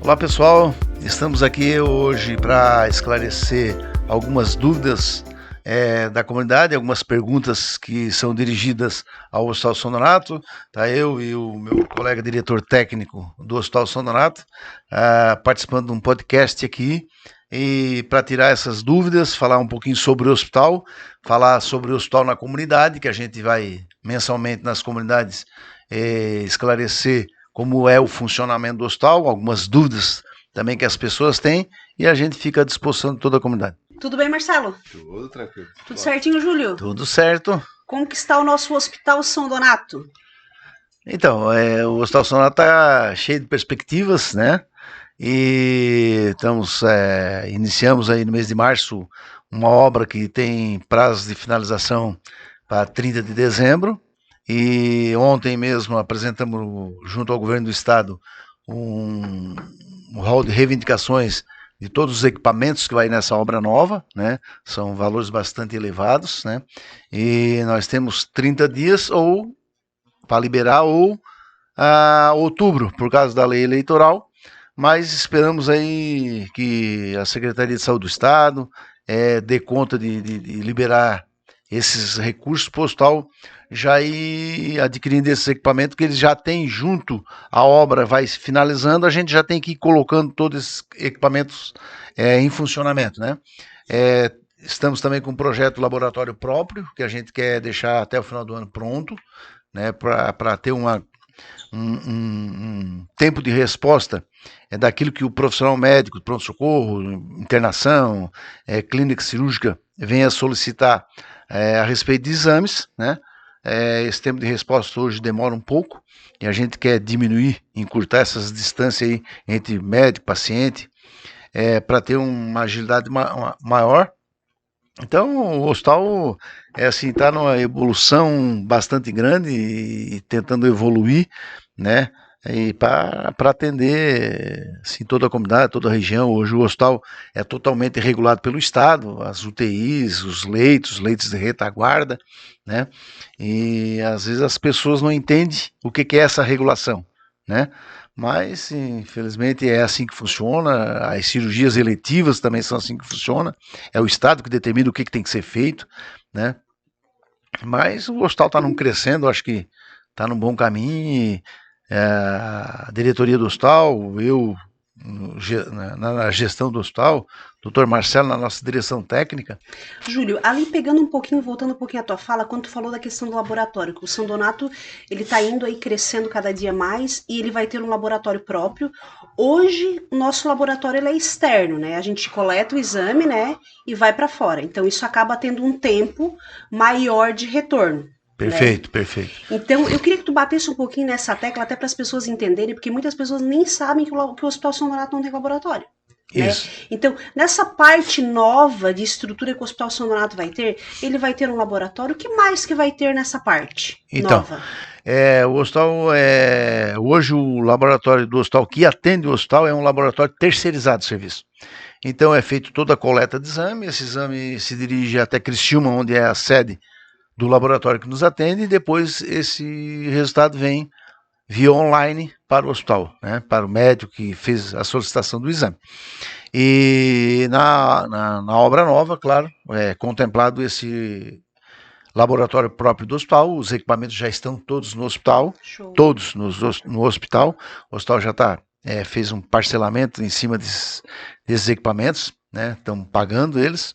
Olá pessoal, estamos aqui hoje para esclarecer algumas dúvidas da comunidade, algumas perguntas que são dirigidas ao Hospital São Donato. Tá eu e o meu colega diretor técnico do Hospital São Donato participando de um podcast aqui e para tirar essas dúvidas, falar um pouquinho sobre o hospital, falar sobre o hospital na comunidade, que a gente vai mensalmente nas comunidades esclarecer como é o funcionamento do hospital, algumas dúvidas também que as pessoas têm, e a gente fica à disposição de toda a comunidade. Tudo bem, Marcelo? Tudo tranquilo. Tudo certinho, Júlio? Tudo certo. Como que está o nosso Hospital São Donato? Então, o Hospital São Donato está cheio de perspectivas, né? E iniciamos aí no mês de março uma obra que tem prazo de finalização para 30 de dezembro. E ontem mesmo apresentamos junto ao governo do estado um rol de reivindicações de todos os equipamentos que vai nessa obra nova, né? São valores bastante elevados, né? E nós temos 30 dias para liberar ou outubro, por causa da lei eleitoral, mas esperamos aí que a Secretaria de Saúde do Estado dê conta de liberar esses recursos para o hospital já ir adquirindo esses equipamentos que eles já têm junto, a obra vai finalizando, a gente já tem que ir colocando todos esses equipamentos em funcionamento, né? Estamos também com um projeto laboratório próprio, que a gente quer deixar até o final do ano pronto, né, para ter um tempo de resposta daquilo que o profissional médico, pronto-socorro, internação, clínica cirúrgica venha solicitar a respeito de exames, né? Esse tempo de resposta hoje demora um pouco e a gente quer diminuir, encurtar essas distâncias aí entre médico e paciente para ter uma agilidade maior. Então o hospital está numa evolução bastante grande e tentando evoluir, né? E para atender assim, toda a comunidade, toda a região. Hoje o hospital é totalmente regulado pelo Estado, as UTIs, os leitos de retaguarda, né? E às vezes as pessoas não entendem o que é essa regulação, né? Mas infelizmente é assim que funciona, as cirurgias eletivas também são assim que funciona, é o Estado que determina o que tem que ser feito, né? Mas o hospital está crescendo, acho que está num bom caminho. A diretoria do hospital, eu na gestão do hospital, doutor Marcelo na nossa direção técnica. Júlio, ali voltando um pouquinho à tua fala, quando tu falou da questão do laboratório, que o São Donato, ele está indo aí crescendo cada dia mais e ele vai ter um laboratório próprio. Hoje, o nosso laboratório ele é externo, né? A gente coleta o exame, né, e vai para fora. Então, isso acaba tendo um tempo maior de retorno. Perfeito, né? Perfeito. Então, eu queria que tu batesse um pouquinho nessa tecla, até para as pessoas entenderem, porque muitas pessoas nem sabem que o Hospital São Donato não tem laboratório. Isso. Né? Então, nessa parte nova de estrutura que o Hospital São Donato vai ter, ele vai ter um laboratório. O que mais que vai ter nessa parte nova? O hospital, hoje o laboratório do hospital que atende o hospital é um laboratório terceirizado de serviço. Então, é feito toda a coleta de exame, esse exame se dirige até Criciúma, onde é a sede do laboratório que nos atende, e depois esse resultado vem via online para o hospital, né, para o médico que fez a solicitação do exame. E na obra nova, claro, é contemplado esse laboratório próprio do hospital, os equipamentos já estão todos no hospital, Show. Todos no hospital, o hospital já fez um parcelamento em cima desses equipamentos, né, estão pagando eles.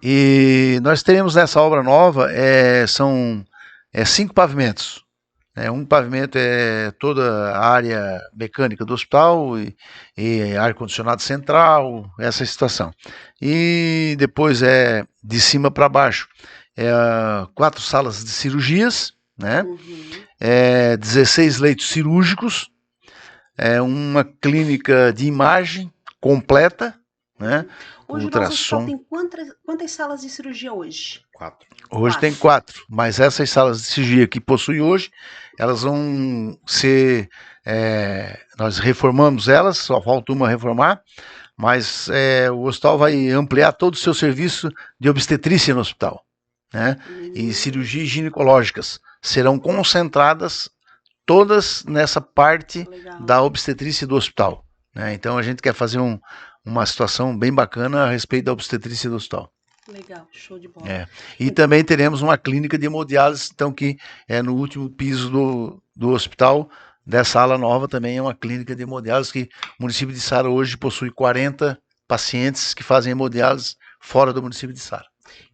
E nós teremos nessa obra nova, são 5 pavimentos. Um pavimento é toda a área mecânica do hospital e ar-condicionado central, essa situação. E depois de cima para baixo, 4 salas de cirurgias, né? 16 leitos cirúrgicos, uma clínica de imagem completa, né? Hoje ultrassom. O hospital tem quantas salas de cirurgia hoje? 4. Hoje tem 4, mas essas salas de cirurgia que possui hoje, elas vão ser, nós reformamos elas, só falta uma reformar, mas o hospital vai ampliar todo o seu serviço de obstetrícia no hospital, né? E cirurgias ginecológicas serão concentradas todas nessa parte Legal. da obstetrícia do hospital, né? Então a gente quer fazer uma situação bem bacana a respeito da obstetrícia do hospital. Legal, show de bola. E também teremos uma clínica de hemodiálise, então, que é no último piso do hospital, dessa ala nova também é uma clínica de hemodiálise, que o município de Sara hoje possui 40 pacientes que fazem hemodiálise fora do município de Sara.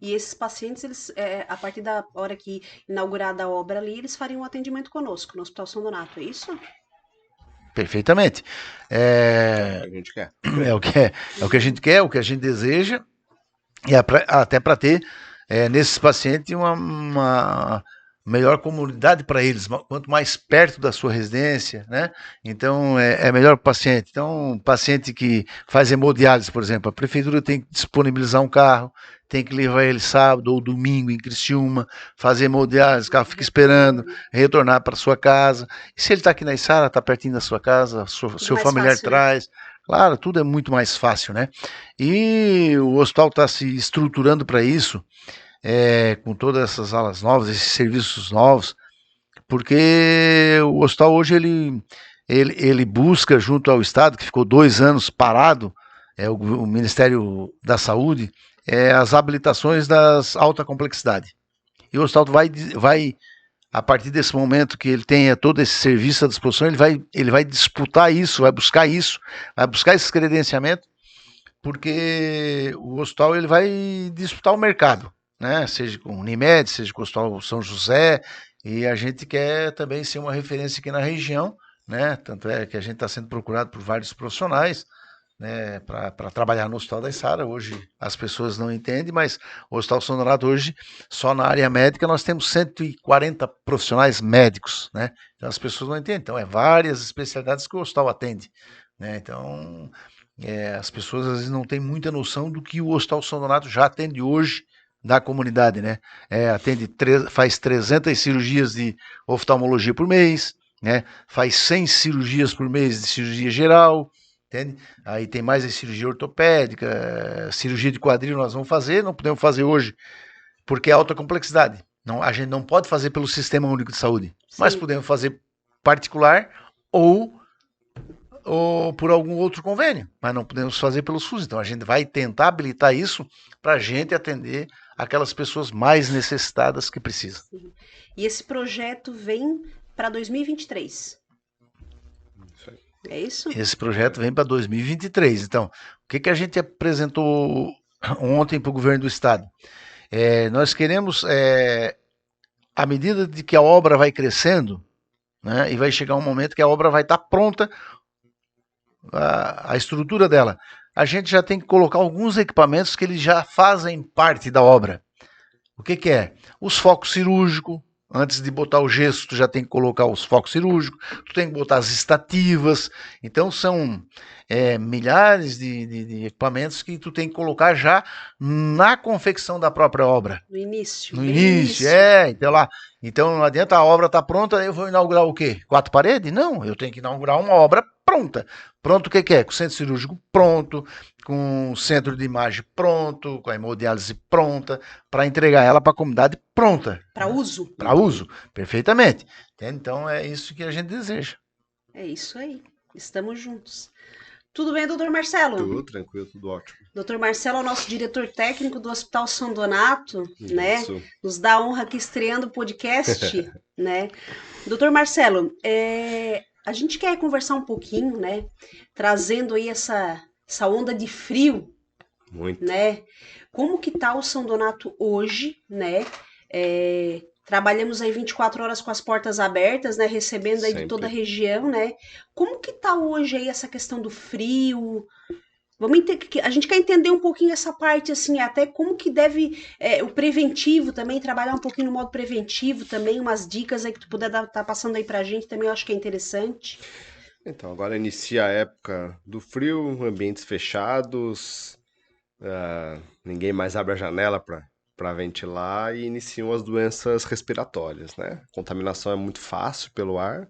E esses pacientes, eles, a partir da hora que inaugurada a obra ali, eles fariam um atendimento conosco, no Hospital São Donato, é isso? Perfeitamente. É o que a gente quer. É o que a gente quer, o que a gente deseja, e até para ter nesses pacientes uma melhor comunidade para eles, quanto mais perto da sua residência, né? Então é melhor para o paciente. Então, paciente que faz hemodiálise, por exemplo, a prefeitura tem que disponibilizar um carro, tem que levar ele sábado ou domingo em Criciúma, fazer hemodiálise, o carro fica esperando, retornar para sua casa. E se ele está aqui na Içara, está pertinho da sua casa, seu familiar fácil, traz. Né? Claro, tudo é muito mais fácil, né? E o hospital está se estruturando para isso, com todas essas alas novas, esses serviços novos, porque o hospital hoje ele busca, junto ao Estado, que ficou 2 anos parado, o Ministério da Saúde, as habilitações das alta complexidade. E o hospital vai, a partir desse momento que ele tenha todo esse serviço à disposição, ele vai disputar isso, vai buscar esse credenciamento, porque o hospital ele vai disputar o mercado, né? Seja com o Unimed, seja com o Hospital São José, e a gente quer também ser uma referência aqui na região, né? Tanto é que a gente está sendo procurado por vários profissionais, né, para trabalhar no Hospital da Içara. Hoje as pessoas não entendem, mas o Hospital São Donato hoje, só na área médica, nós temos 140 profissionais médicos, né? Então as pessoas não entendem. Então várias especialidades que o hospital atende, né? Então as pessoas às vezes não têm muita noção do que o Hospital São Donato já atende hoje da comunidade, né? Faz 300 cirurgias de oftalmologia por mês, né? Faz 100 cirurgias por mês de cirurgia geral, entende? Aí tem mais a cirurgia ortopédica, cirurgia de quadril nós vamos fazer, não podemos fazer hoje porque é alta complexidade. Não, a gente não pode fazer pelo Sistema Único de Saúde, sim, mas podemos fazer particular ou por algum outro convênio, mas não podemos fazer pelo SUS. Então a gente vai tentar habilitar isso para a gente atender aquelas pessoas mais necessitadas que precisam. Sim. E esse projeto vem para 2023. É isso? Esse projeto vem para 2023. Então, o que a gente apresentou ontem para o governo do estado? Nós queremos, à medida de que a obra vai crescendo, né, e vai chegar um momento que a obra vai estar pronta, a estrutura dela, a gente já tem que colocar alguns equipamentos que eles já fazem parte da obra. O que é? Os focos cirúrgicos. Antes de botar o gesso, tu já tem que colocar os focos cirúrgicos, tu tem que botar as estativas. Então são milhares de equipamentos que tu tem que colocar já na confecção da própria obra. No início. No início, então não adianta a obra estar pronta, eu vou inaugurar o quê? 4 paredes? Não, eu tenho que inaugurar uma obra pronta. Pronto o que é? Com o centro cirúrgico pronto, com o centro de imagem pronto, com a hemodiálise pronta, para entregar ela para a comunidade pronta. Para uso. Para uso, perfeitamente. Então é isso que a gente deseja. É isso aí. Estamos juntos. Tudo bem, doutor Marcelo? Tudo tranquilo, tudo ótimo. Doutor Marcelo é o nosso diretor técnico do Hospital São Donato, né? Nos dá a honra aqui estreando o podcast, né? Doutor Marcelo, a gente quer conversar um pouquinho, né? Trazendo aí essa onda de frio, muito, né? Como que tá o São Donato hoje, né? Trabalhamos aí 24 horas com as portas abertas, né? Recebendo aí de toda a região, né? Como que tá hoje aí essa questão do frio? A gente quer entender um pouquinho essa parte, assim, até como que deve o preventivo também, trabalhar um pouquinho no modo preventivo também, umas dicas aí que tu puder tá passando aí pra gente também, eu acho que é interessante. Então, agora inicia a época do frio, ambientes fechados, ninguém mais abre a janela para ventilar e iniciam as doenças respiratórias, né? A contaminação é muito fácil pelo ar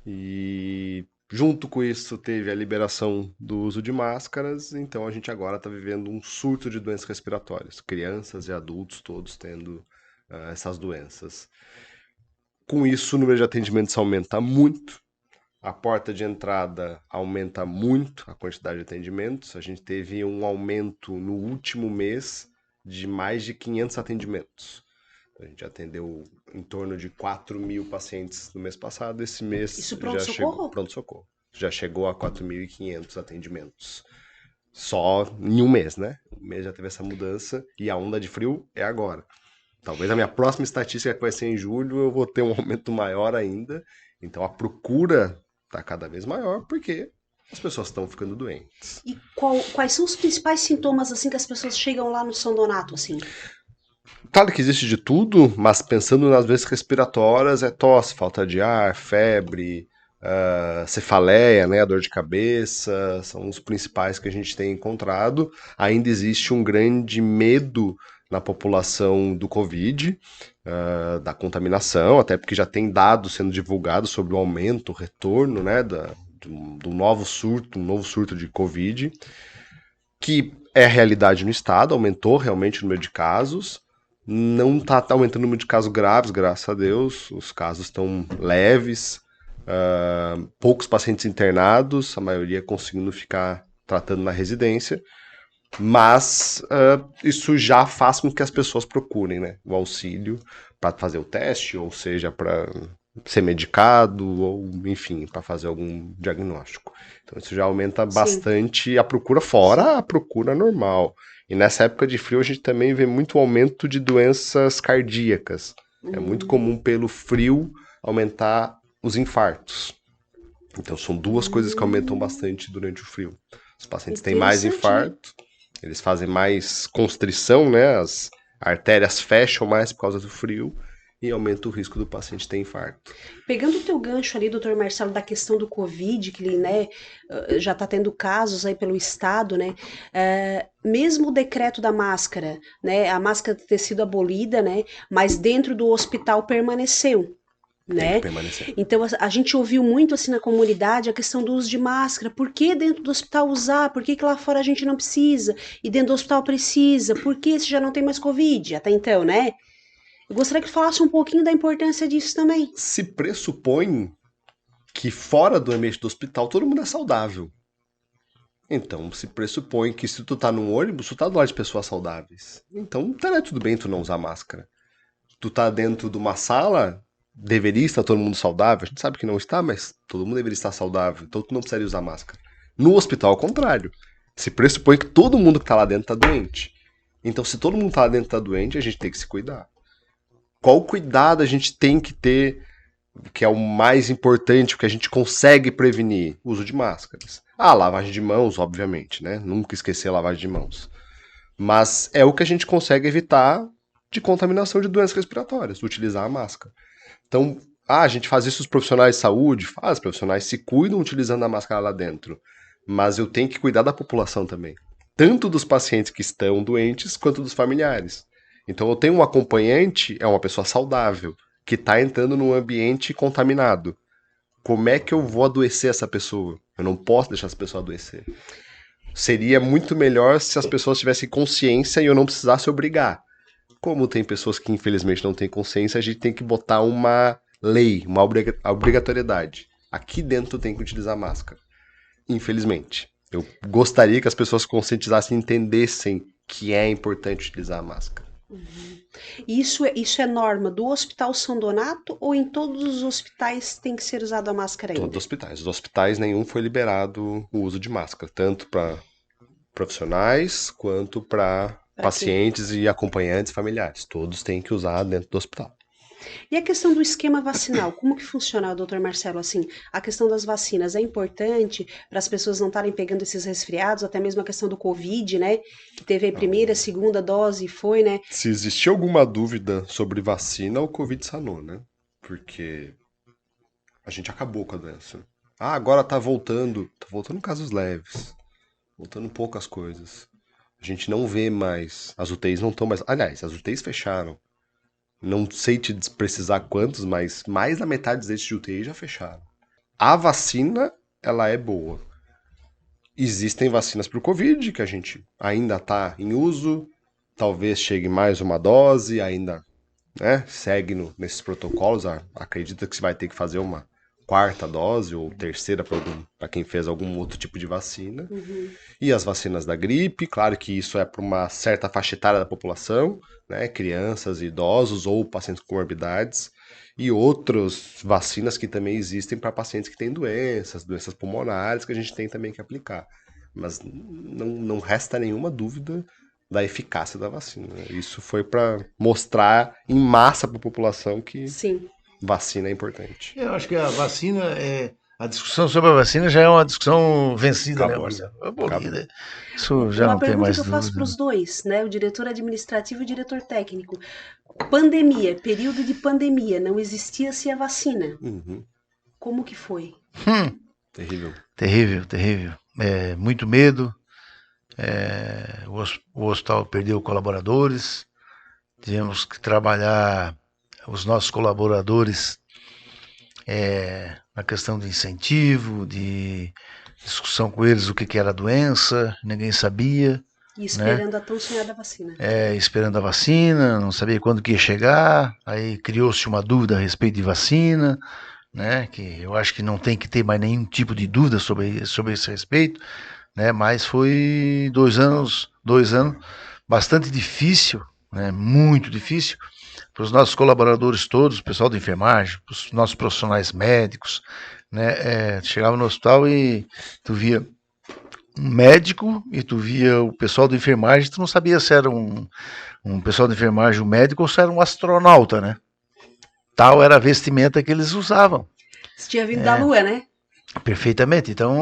e junto com isso teve a liberação do uso de máscaras, então a gente agora está vivendo um surto de doenças respiratórias, crianças e adultos todos tendo essas doenças. Com isso, o número de atendimentos aumenta muito. A porta de entrada aumenta muito a quantidade de atendimentos. A gente teve um aumento no último mês de mais de 500 atendimentos. A gente atendeu em torno de 4.000 pacientes no mês passado. Esse mês Isso já chegou pronto-socorro? pronto-socorro. Já chegou a 4.500 atendimentos. Só em um mês, né? Um mês já teve essa mudança e a onda de frio é agora. Talvez a minha próxima estatística, que vai ser em julho, eu vou ter um aumento maior ainda. Então a procura está cada vez maior porque as pessoas estão ficando doentes. E quais são os principais sintomas assim que as pessoas chegam lá no São Donato assim? Claro que existe de tudo, mas pensando nas doenças respiratórias, é tosse, falta de ar, febre, cefaleia, né, a dor de cabeça, são os principais que a gente tem encontrado. Ainda existe um grande medo na população do Covid, da contaminação, até porque já tem dados sendo divulgados sobre o aumento, o retorno, né, do novo surto de Covid, que é a realidade no estado, aumentou realmente o número de casos, não está aumentando o número de casos graves, graças a Deus, os casos estão leves, poucos pacientes internados, a maioria conseguindo ficar tratando na residência, mas isso já faz com que as pessoas procurem, né, o auxílio para fazer o teste, ou seja, para ser medicado, ou enfim, para fazer algum diagnóstico. Então isso já aumenta bastante a procura fora a procura normal. E nessa época de frio a gente também vê muito aumento de doenças cardíacas. É muito comum pelo frio aumentar os infartos. Então são duas coisas que aumentam bastante durante o frio. Os pacientes têm mais infarto, né? Eles fazem mais constrição, né? As artérias fecham mais por causa do frio e aumenta o risco do paciente ter infarto. Pegando o teu gancho ali, doutor Marcelo, da questão do Covid, que ele, né, já está tendo casos aí pelo estado, né, mesmo o decreto da máscara, né, a máscara ter sido abolida, né, mas dentro do hospital permaneceu. Né? Então a gente ouviu muito assim na comunidade a questão do uso de máscara. Por que dentro do hospital usar? Por que lá fora a gente não precisa? E dentro do hospital precisa? Por que se já não tem mais Covid? Até então, né? Eu gostaria que falasse um pouquinho da importância disso também. Se pressupõe que fora do ambiente do hospital todo mundo é saudável. Então se pressupõe que se tu tá num ônibus, tu tá do lado de pessoas saudáveis. Então tá tudo bem tu não usar máscara. Tu tá dentro de uma sala, deveria estar todo mundo saudável. A gente sabe que não está, mas todo mundo deveria estar saudável. Então tu não precisaria usar máscara. No hospital, ao contrário. Se pressupõe que todo mundo que tá lá dentro tá doente. Então se todo mundo tá lá dentro tá doente, a gente tem que se cuidar. Qual cuidado a gente tem que ter, que é o mais importante, o que a gente consegue prevenir? O uso de máscaras. Lavagem de mãos, obviamente, né? Nunca esquecer a lavagem de mãos. Mas é o que a gente consegue evitar de contaminação de doenças respiratórias, utilizar a máscara. Então, a gente faz isso os profissionais de saúde, os profissionais se cuidam utilizando a máscara lá dentro. Mas eu tenho que cuidar da população também. Tanto dos pacientes que estão doentes, quanto dos familiares. Então eu tenho um acompanhante, é uma pessoa saudável, que está entrando num ambiente contaminado. Como é que eu vou adoecer essa pessoa? Eu não posso deixar essa pessoa adoecer. Seria muito melhor se as pessoas tivessem consciência e eu não precisasse obrigar. Como tem pessoas que infelizmente não têm consciência, a gente tem que botar uma lei, uma obrigatoriedade. Aqui dentro tem que utilizar máscara. Infelizmente. Eu gostaria que as pessoas conscientizassem e entendessem que é importante utilizar a máscara. Uhum. Isso é norma do Hospital São Donato ou em todos os hospitais tem que ser usada a máscara ainda? Todos os hospitais. Os hospitais nenhum foi liberado o uso de máscara, tanto para profissionais quanto para pacientes e acompanhantes familiares. Todos têm que usar dentro do hospital. E a questão do esquema vacinal, como que funciona, doutor Marcelo? Assim, a questão das vacinas é importante para as pessoas não estarem pegando esses resfriados, até mesmo a questão do Covid, né? Que teve a primeira, segunda dose e foi, né? Se existir alguma dúvida sobre vacina, o Covid sanou, né? Porque a gente acabou com a doença. Agora tá voltando casos leves, voltando poucas coisas. A gente não vê mais, as UTIs não estão mais... Aliás, as UTIs fecharam. Não sei te precisar quantos, mas mais da metade desses de UTI já fecharam. A vacina, ela é boa. Existem vacinas para o Covid, que a gente ainda está em uso. Talvez chegue mais uma dose, ainda né, segue nesses protocolos, acredita que você vai ter que fazer uma quarta dose ou terceira para quem fez algum outro tipo de vacina. E as vacinas da gripe, claro que isso é para uma certa faixa etária da população, né, crianças, idosos ou pacientes com comorbidades, e outras vacinas que também existem para pacientes que têm doenças pulmonares, que a gente tem também que aplicar. Mas não resta nenhuma dúvida da eficácia da vacina. Isso foi para mostrar em massa para a população que Sim. vacina é importante. Eu acho que a discussão sobre a vacina já é uma discussão vencida, Acabou, né, Marcelo? né? Acabou, né? Isso já Uma não tem pergunta mais que eu faço para dúvida. os dois, né? O diretor administrativo e o diretor técnico. Pandemia, período de pandemia, não existia-se a vacina. Uhum. Como que foi? Terrível. Terrível, terrível. Muito medo. O hospital perdeu colaboradores. Tivemos que trabalhar os nossos colaboradores na questão de incentivo, de discussão com eles o que era a doença, ninguém sabia. E esperando a tão sonhada vacina. Esperando a vacina, não sabia quando que ia chegar, aí criou-se uma dúvida a respeito de vacina, né, que eu acho que não tem que ter mais nenhum tipo de dúvida sobre esse respeito, né, mas foi 2 anos bastante difícil, né, muito difícil, para os nossos colaboradores todos, o pessoal da enfermagem, os nossos profissionais médicos, né, chegava no hospital e tu via um médico e tu via o pessoal da enfermagem, tu não sabia se era um pessoal de enfermagem, um médico, ou se era um astronauta, né? Tal era a vestimenta que eles usavam. Você tinha vindo da Lua, né? Perfeitamente. Então,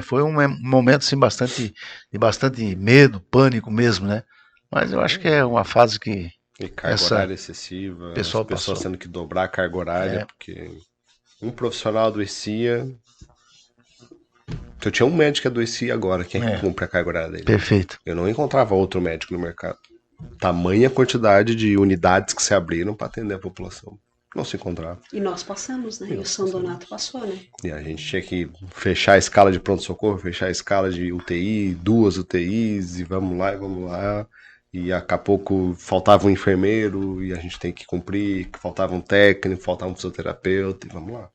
foi um momento assim, de bastante medo, pânico mesmo, né? Mas eu acho que é uma fase que E carga horária excessiva, as pessoal pessoas passou. tendo que dobrar a carga horária, porque um profissional adoecia. Eu tinha um médico que adoecia agora, quem é que cumpre a carga horária dele? Perfeito. Eu não encontrava outro médico no mercado. Tamanha quantidade de unidades que se abriram para atender a população. Não se encontrava. E nós passamos, né? E o São Donato passou, né? E a gente tinha que fechar a escala de pronto-socorro, fechar a escala de UTI, 2 UTIs, e vamos lá, e vamos lá. E daqui a pouco faltava um enfermeiro, e a gente tem que cumprir, faltava um técnico, faltava um fisioterapeuta, e vamos lá.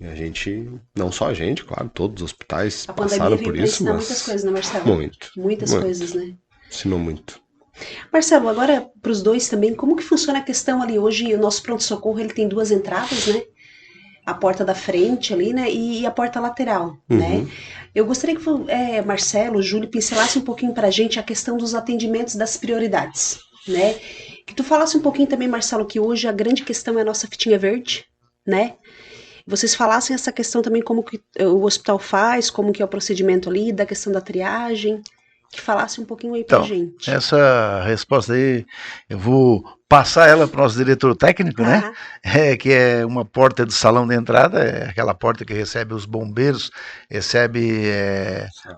E a gente, não só a gente, claro, todos os hospitais passaram por isso, mas... muitas coisas, né, Marcelo? Muito. Muitas coisas, né? Ensinou muito. Marcelo, agora para os dois também, como que funciona a questão ali hoje? O nosso pronto-socorro ele tem 2 entradas, né? A porta da frente ali, né? E a porta lateral, né? Eu gostaria que Marcelo, Júlio, pincelasse um pouquinho para a gente a questão dos atendimentos, das prioridades, né? Que tu falasse um pouquinho também, Marcelo, que hoje a grande questão é a nossa fitinha verde, né? Vocês falassem essa questão também, como que o hospital faz, como que é o procedimento ali, da questão da triagem, que falasse um pouquinho aí pra gente. Essa resposta aí, eu vou passar ela para o nosso diretor técnico, né? Que é uma porta de salão de entrada, aquela porta que recebe os bombeiros, recebe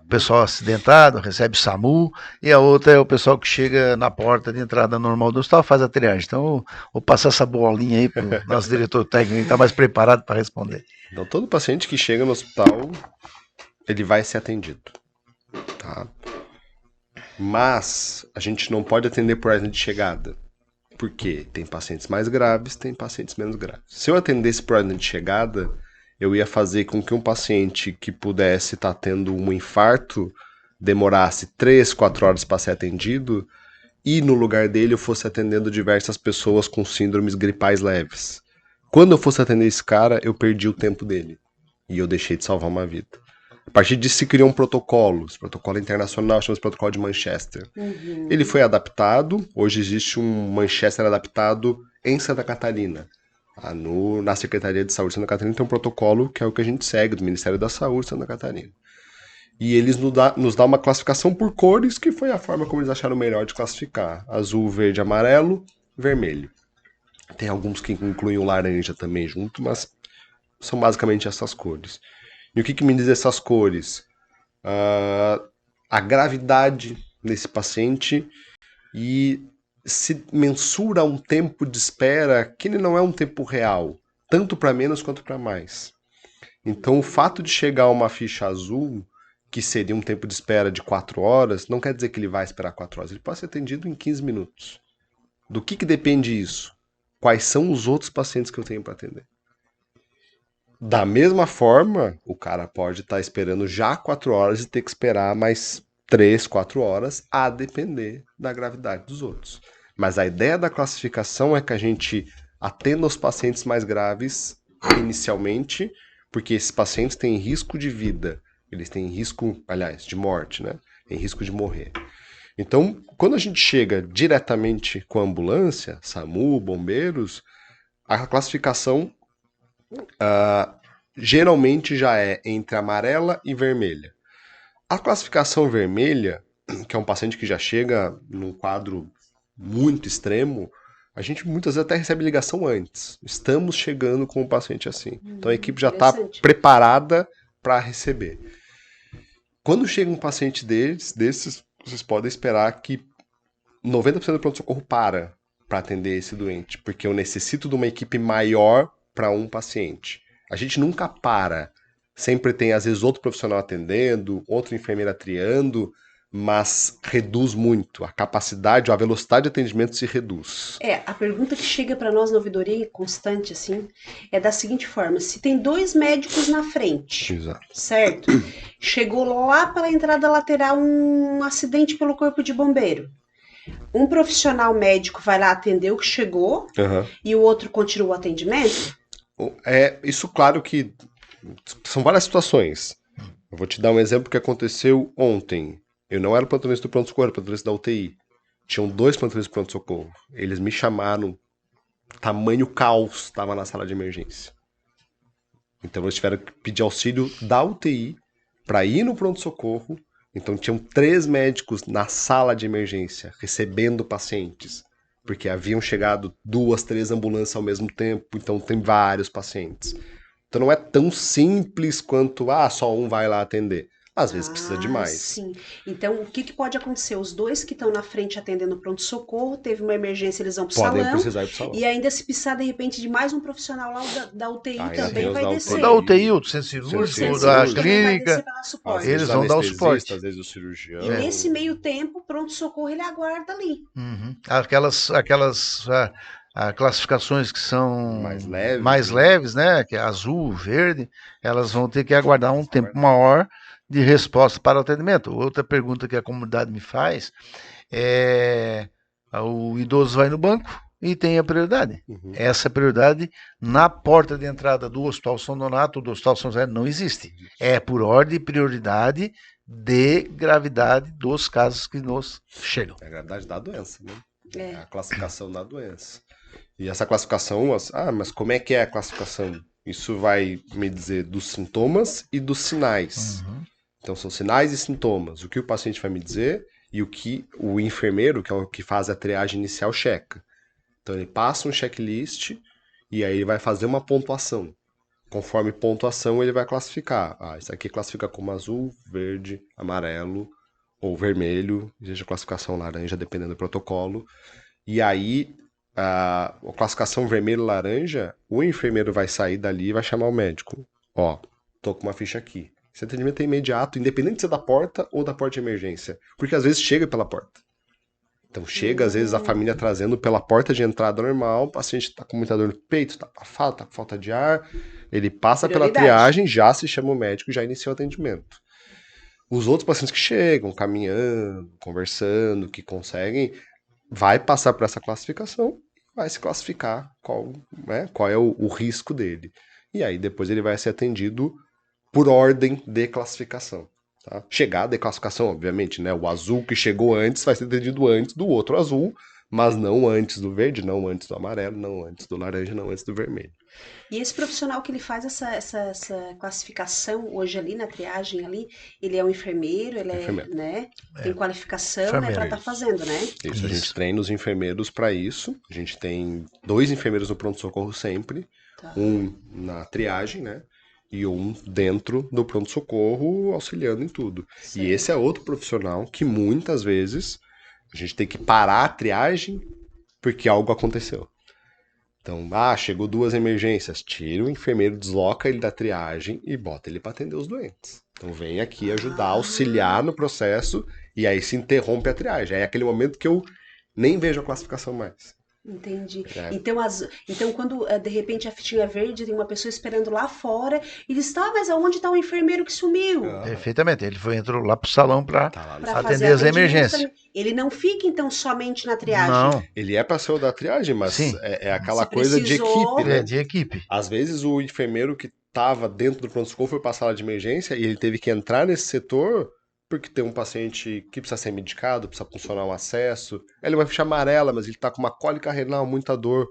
o pessoal acidentado, recebe SAMU, e a outra é o pessoal que chega na porta de entrada normal do hospital, faz a triagem. Então, vou passar essa bolinha aí para o nosso diretor técnico, que está mais preparado para responder. Então, todo paciente que chega no hospital, ele vai ser atendido, tá? Mas a gente não pode atender por ordem de chegada. Por quê? Tem pacientes mais graves, tem pacientes menos graves. Se eu atendesse por ordem de chegada, eu ia fazer com que um paciente que pudesse estar tendo um infarto demorasse 3, 4 horas para ser atendido e no lugar dele eu fosse atendendo diversas pessoas com síndromes gripais leves. Quando eu fosse atender esse cara, eu perdi o tempo dele e eu deixei de salvar uma vida. A partir disso se criou um protocolo, esse protocolo internacional, chama-se protocolo de Manchester. Ele foi adaptado, hoje existe um Manchester adaptado em Santa Catarina. Na Secretaria de Saúde de Santa Catarina tem um protocolo que é o que a gente segue, do Ministério da Saúde de Santa Catarina. E eles nos dão uma classificação por cores, que foi a forma como eles acharam melhor de classificar. Azul, verde, amarelo, vermelho. Tem alguns que incluem o laranja também junto, mas são basicamente essas cores. E o que me diz essas cores? A gravidade desse paciente e se mensura um tempo de espera que ele não é um tempo real, tanto para menos quanto para mais. Então o fato de chegar a uma ficha azul, que seria um tempo de espera de 4 horas, não quer dizer que ele vai esperar 4 horas, ele pode ser atendido em 15 minutos. Do que depende isso? quais são os outros pacientes que eu tenho para atender. Da mesma forma, o cara pode estar esperando já 4 horas e ter que esperar mais 3, 4 horas, a depender da gravidade dos outros. Mas a ideia da classificação é que a gente atenda os pacientes mais graves inicialmente, porque esses pacientes têm risco de vida, eles têm risco, aliás, de morte, né? Tem risco de morrer. Então, quando a gente chega diretamente com a ambulância, SAMU, bombeiros, a classificação geralmente já é entre amarela e vermelha. A classificação vermelha, que é um paciente que já chega num quadro muito extremo, a gente muitas vezes até recebe ligação antes. Estamos chegando com um paciente assim. Então a equipe já está preparada para receber. Quando chega um paciente desses, vocês podem esperar que 90% do pronto-socorro para atender esse doente, porque eu necessito de uma equipe maior para um paciente. A gente nunca para. Sempre tem, às vezes, outro profissional atendendo, outra enfermeira triando, mas reduz muito. A capacidade, a velocidade de atendimento se reduz. A pergunta que chega para nós na ouvidoria constante, assim, é da seguinte forma: se tem 2 médicos na frente, Exato. certo? Chegou lá pela entrada lateral um acidente pelo corpo de bombeiro. Um profissional médico vai lá atender o que chegou e o outro continua o atendimento? Isso, claro que são várias situações. Eu vou te dar um exemplo que aconteceu ontem. Eu não era plantonista do pronto-socorro, era plantonista da UTI. Tinham 2 plantonistas do pronto-socorro. Eles me chamaram, tamanho caos estava na sala de emergência. Então eles tiveram que pedir auxílio da UTI para ir no pronto-socorro. Então tinham 3 médicos na sala de emergência recebendo pacientes, porque haviam chegado 2, 3 ambulâncias ao mesmo tempo, então tem vários pacientes. Então não é tão simples quanto, só um vai lá atender. Às vezes precisa de mais. Sim. Então, o que pode acontecer? Os 2 que estão na frente atendendo pronto-socorro, teve uma emergência, eles vão pro salão. Podem precisar ir pro salão. E ainda se precisar, de repente, de mais um profissional lá da UTI também vai descer. O da UTI, o do centro cirúrgico, o da clínica, eles vão dar o suporte. Às vezes o cirurgião. E nesse meio tempo, o pronto-socorro ele aguarda ali. Aquelas classificações que são mais leves, né? Que é azul, verde, elas vão ter que aguardar um tempo maior de resposta para o atendimento. Outra pergunta que a comunidade me faz é: o idoso vai no banco e tem a prioridade. Essa prioridade na porta de entrada do Hospital São Donato, do Hospital São José, não existe. É por ordem de prioridade de gravidade dos casos que nos chegam. É a gravidade da doença, né? É a classificação da doença. E essa classificação, mas como é que é a classificação? Isso vai me dizer dos sintomas e dos sinais. Então são sinais e sintomas. O que o paciente vai me dizer e o que o enfermeiro, que é o que faz a triagem inicial, checa. Então ele passa um checklist e aí ele vai fazer uma pontuação. Conforme pontuação ele vai classificar. Isso aqui classifica como azul, verde, amarelo ou vermelho. Existe a classificação laranja, dependendo do protocolo. E aí, a classificação vermelho e laranja, o enfermeiro vai sair dali e vai chamar o médico. Tô com uma ficha aqui. Esse atendimento é imediato, independente de ser da porta ou da porta de emergência. Porque às vezes chega pela porta. Então chega, às vezes, a família trazendo pela porta de entrada normal, o paciente tá com muita dor no peito, tá com falta de ar, ele passa pela triagem, já se chama o médico e já inicia o atendimento. Os outros pacientes que chegam, caminhando, conversando, que conseguem, vai passar por essa classificação, vai se classificar qual é o risco dele. E aí depois ele vai ser atendido por ordem de classificação. Tá? Chegada de classificação, obviamente, né? O azul que chegou antes vai ser atendido antes do outro azul, mas não antes do verde, não antes do amarelo, não antes do laranja, não antes do vermelho. E esse profissional que ele faz essa classificação hoje ali na triagem ali, ele é um enfermeiro, ele né? Tem qualificação, né, para estar fazendo, né? Isso, a gente treina os enfermeiros para isso. A gente tem 2 enfermeiros no pronto-socorro sempre, um na triagem, né? E um dentro do pronto-socorro auxiliando em tudo. Sim. E esse é outro profissional que muitas vezes a gente tem que parar a triagem porque algo aconteceu. Então, chegou 2 emergências, tira o enfermeiro, desloca ele da triagem e bota ele para atender os doentes. Então vem aqui ajudar, auxiliar no processo e aí se interrompe a triagem. Aí é aquele momento que eu nem vejo a classificação mais. Entendi. É, Então, quando de repente a fitinha é verde, tem uma pessoa esperando lá fora e diz, tá, mas aonde está o enfermeiro que sumiu? Perfeitamente. Ele entrou lá pro salão para tá lá no Para salão. fazer atender as atendimento emergências. também. Ele não fica, então, somente na triagem. Não, Ele é para ser o da triagem, mas sim, é aquela Se coisa de equipe, precisou. é né? de equipe. Às vezes o enfermeiro que estava dentro do pronto-socorro foi para a sala de emergência e ele teve que entrar nesse setor porque tem um paciente que precisa ser medicado, precisa funcionar um acesso. Ele vai ficha amarela, mas ele está com uma cólica renal, muita dor.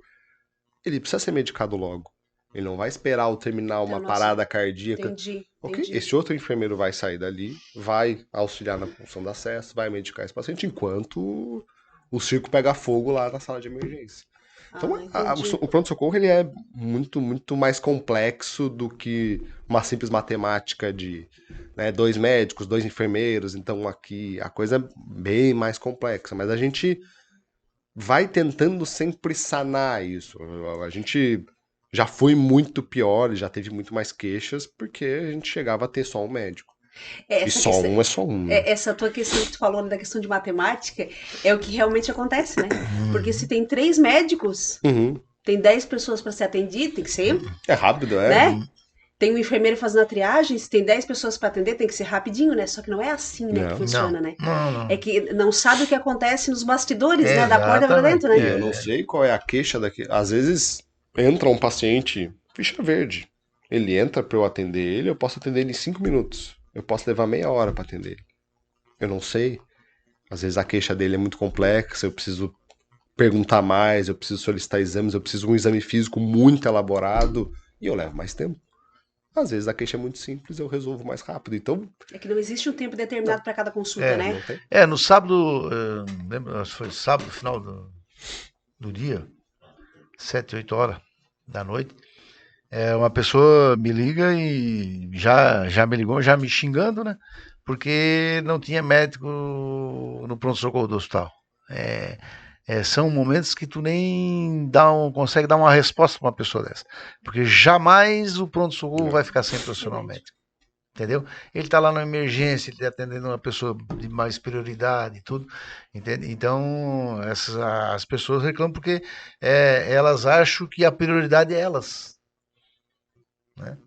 Ele precisa ser medicado logo. Ele não vai esperar o terminar Então, uma nossa, parada cardíaca. entendi, Ok? entendi. Esse outro enfermeiro vai sair dali, vai auxiliar na função do acesso, vai medicar esse paciente enquanto o circo pega fogo lá na sala de emergência. Então, Ah, entendi. o pronto-socorro ele é muito, muito mais complexo do que uma simples matemática de, né, 2 médicos, 2 enfermeiros. Então, aqui a coisa é bem mais complexa. Mas a gente vai tentando sempre sanar isso. A gente já foi muito pior, já teve muito mais queixas, porque a gente chegava a ter só um médico. E Essa só questão, um é só um, né? essa tua questão que tu falou da questão de matemática é o que realmente acontece, né? Porque se Uhum. tem 3 médicos, Uhum. tem 10 pessoas para ser atendido, tem que ser, É rápido, é? né? Tem um enfermeiro fazendo a triagem, se tem 10 pessoas para atender, tem que ser rapidinho, né? Só que não é assim, né, que Não. funciona, Não, né? não, É não. que não sabe o que acontece nos bastidores, né? Da porta para Exatamente. dentro, né? E eu não sei qual é a queixa daqui. Às vezes entra um paciente, ficha verde. Ele entra para eu atender ele, eu posso atender ele em 5 minutos. Eu posso levar meia hora para atender ele. Eu não sei. Às vezes a queixa dele é muito complexa, eu preciso perguntar mais, eu preciso solicitar exames, eu preciso de um exame físico muito elaborado e eu levo mais tempo. Às vezes a queixa é muito simples, eu resolvo mais rápido. Então, É que não existe um tempo determinado para cada consulta, É, né? não tem. no sábado, lembra, acho que foi sábado, final do dia, 7, 8 horas da noite, uma pessoa me liga e já me ligou, já me xingando, né? Porque não tinha médico no pronto-socorro do hospital. São momentos que tu nem consegue dar uma resposta para uma pessoa dessa. Porque jamais o pronto-socorro vai ficar sem profissional Verdade. médico. Entendeu? Ele está lá na emergência, ele está atendendo uma pessoa de mais prioridade e tudo, entende? Então, as pessoas reclamam porque elas acham que a prioridade é elas, né?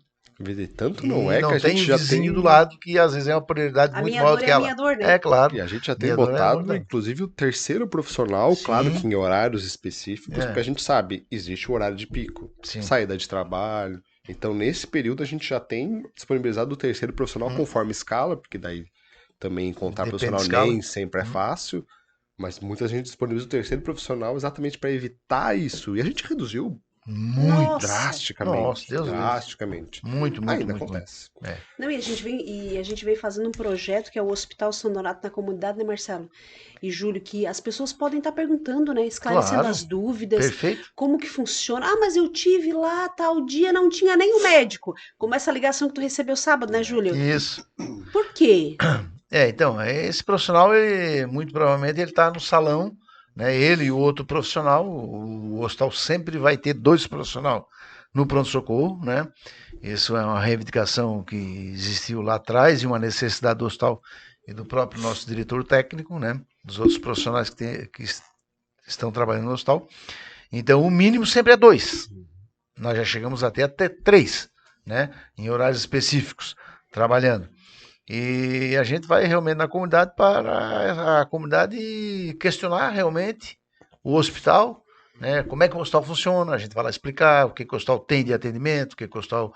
Tanto não E é que não a tem gente o já vizinho do tem. lado que às vezes é uma prioridade A muito minha maior do dor que é a ela. minha dor, né? É claro, E a gente já tem minha dor é botado, importante. inclusive, o terceiro profissional, claro que Sim, em horários específicos, porque a é, gente sabe, existe o horário de pico, sim. saída de trabalho. Então, nesse período, a gente já tem disponibilizado o terceiro profissional conforme escala, porque daí também encontrar Depende da profissional escala. nem sempre é fácil, mas muita gente disponibiliza o terceiro profissional exatamente para evitar isso. E a gente reduziu Muito. Nossa! Nossa, drasticamente, Deus do céu. drasticamente. Muito, muito, Ainda muito, muito. acontece. Não, e a gente vem fazendo um projeto que é o Hospital São Donato na comunidade, né, Marcelo? E Júlio, que as pessoas podem estar perguntando, né? Esclarecendo Claro, as dúvidas, perfeito. como que funciona. Ah, mas eu tive lá tal dia, não tinha nem o médico. Como essa ligação que tu recebeu sábado, né, Júlio? Isso. Por quê? Então, esse profissional, muito provavelmente, ele está no salão, né? Ele e o outro profissional, o hospital sempre vai ter 2 profissionais no pronto-socorro, né? Isso é uma reivindicação que existiu lá atrás e uma necessidade do hospital e do próprio nosso diretor técnico, né? Dos outros profissionais que estão trabalhando no hospital. Então, o mínimo sempre é 2. Nós já chegamos até 3, né? Em horários específicos, trabalhando. E a gente vai realmente na comunidade para a comunidade questionar realmente o hospital, né? Como é que o hospital funciona, a gente vai lá explicar o que o hospital tem de atendimento, o que o hospital,